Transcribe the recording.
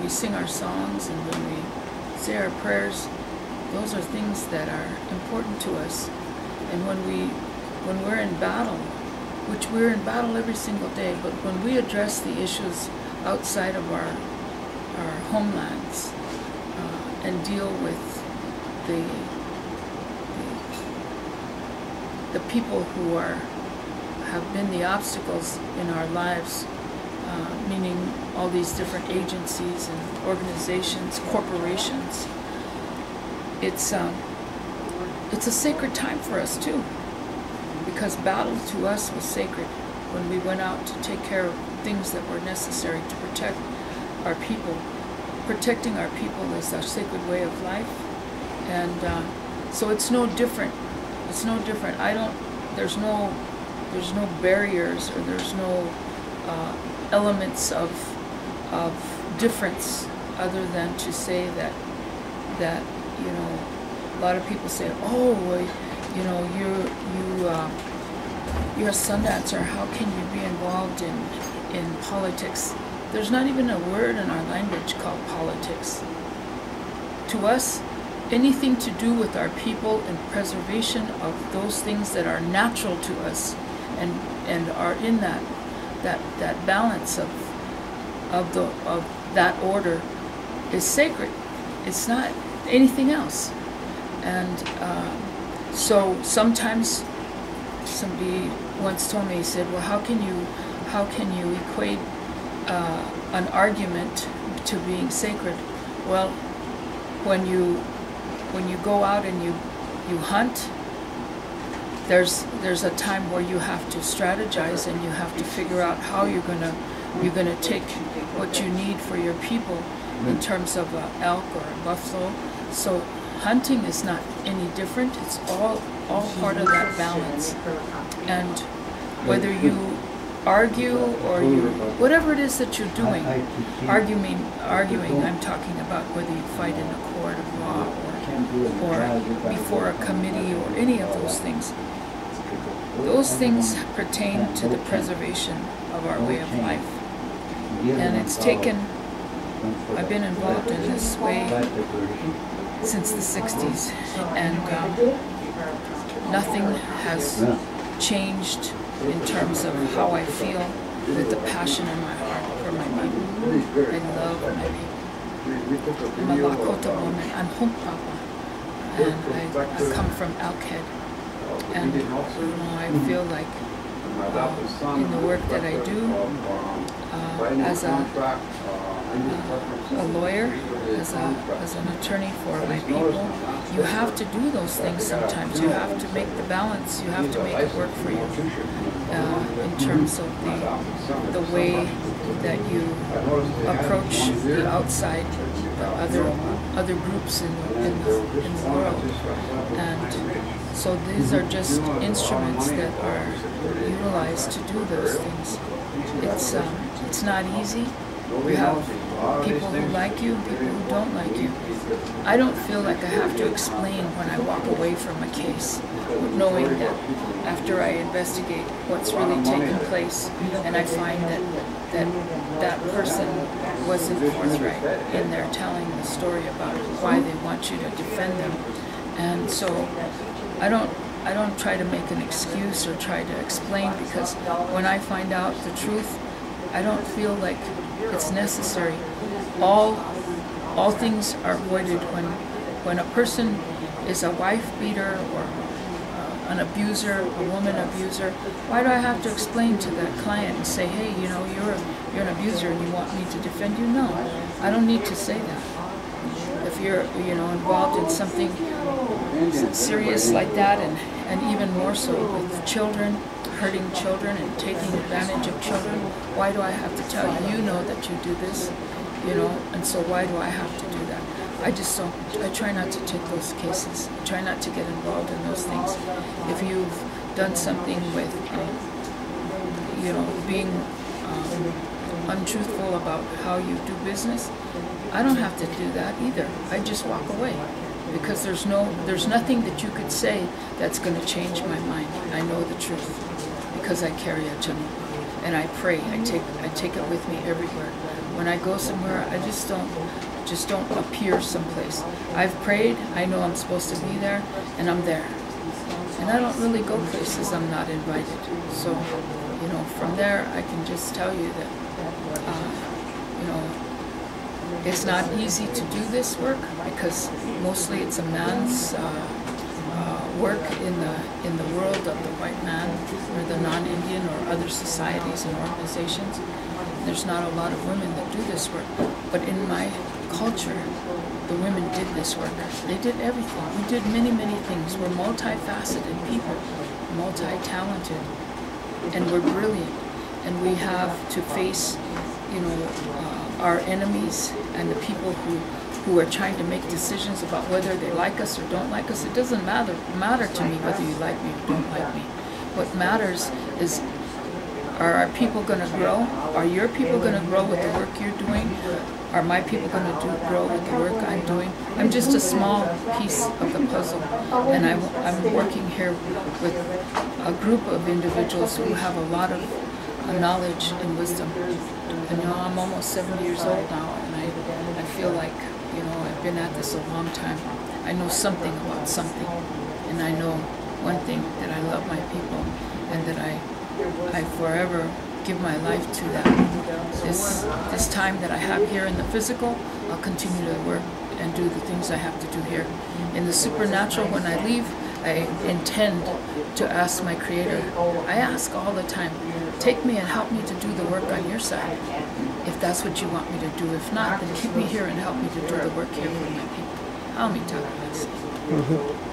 we sing our songs and when we say our prayers, those are things that are important to us. And when we're in battle, which we're in battle every single day, but when we address the issues outside of our homelands and deal with the people who have been the obstacles in our lives, meaning all these different agencies and organizations, corporations, it's a sacred time for us too, because battle to us was sacred when we went out to take care of things that were necessary to protect our people. Protecting our people is our sacred way of life, and so it's no different. It's no different. There's no barriers, or there's no elements of difference other than to say that you know, a lot of people say, oh, well, you know, you're a Sundancer, how can you be involved in politics? There's not even a word in our language called politics. To us, anything to do with our people and preservation of those things that are natural to us and are in that balance of that order is sacred. It's not anything else. And so sometimes somebody once told me, he said, well, how can you equate an argument to being sacred? Well, when you go out and you hunt, there's a time where you have to strategize and you have to figure out how you're gonna take what you need for your people in terms of an elk or a buffalo. So hunting is not any different. It's all part of that balance. And whether you argue or whatever it is that you're doing, arguing, I'm talking about whether you fight in a court of law or before a committee or any of those things. Those things pertain to the preservation of our way of life. And it's taken, I've been involved in this way since the 60s, and nothing has changed in terms of how I feel with the passion in my heart for my people. I love my people. I'm a lakota woman. I'm Hunkpapa, and I come from Elkhead. And you know, I feel like in the work that I do as a lawyer, as an attorney for my people, you have to do those things sometimes. You have to make the balance. You have to make it work for you in terms of the way that you approach the outside, the other groups in the world. And so these are just instruments that are utilized to do those things. It's not easy. You have people who like you and people who don't like you. I don't feel like I have to explain when I walk away from a case, knowing that after I investigate what's really taken place and I find that person wasn't forthright in their telling the story about why they want you to defend them. And so I don't try to make an excuse or try to explain, because when I find out the truth, I don't feel like it's necessary. All things are avoided when a person is a wife beater or an abuser, a woman abuser. Why do I have to explain to that client and say, hey, you know, you're an abuser and you want me to defend you? No, I don't need to say that. If you're, you know, involved in something serious like that, and even more so with children, hurting children and taking advantage of children, why do I have to tell you? You know that you do this, you know, and so why do I have to do that? I try not to take those cases. I try not to get involved in those things. If you've done something with, you know, being untruthful about how you do business, I don't have to do that either. I just walk away, because there's nothing that you could say that's going to change my mind. I know the truth because I carry a channel. and I pray. I take it with me everywhere. When I go somewhere, I just don't appear someplace. I've prayed, I know I'm supposed to be there, and I'm there. And I don't really go places I'm not invited. So, you know, from there I can just tell you that, you know, it's not easy to do this work because mostly it's a man's work in the world of the white man or the non-Indian or other societies and organizations. There's not a lot of women that do this work. But in my culture, the women did this work. They did everything. We did many, many things. We're multifaceted people, multi-talented, and we're brilliant. And we have to face, you know, our enemies and the people who are trying to make decisions about whether they like us or don't like us. It doesn't matter to me whether you like me or don't like me. What matters is, are our people going to grow? Are your people going to grow with the work you're doing? Are my people going to grow with the work I'm doing? I'm just a small piece of the puzzle, and I'm working here with a group of individuals who have a lot of knowledge and wisdom. And, you know, I'm almost 70 years old now, and I feel like, you know, I've been at this a long time. I know something about something, and I know one thing, that I love my people, and that I forever give my life to them. This time that I have here in the physical, I'll continue to work and do the things I have to do here. In the supernatural, when I leave, I intend to ask my Creator. I ask all the time, take me and help me to do the work on your side, if that's what you want me to do. If not, then keep me here and help me to do the work here for my people. I'll meet you.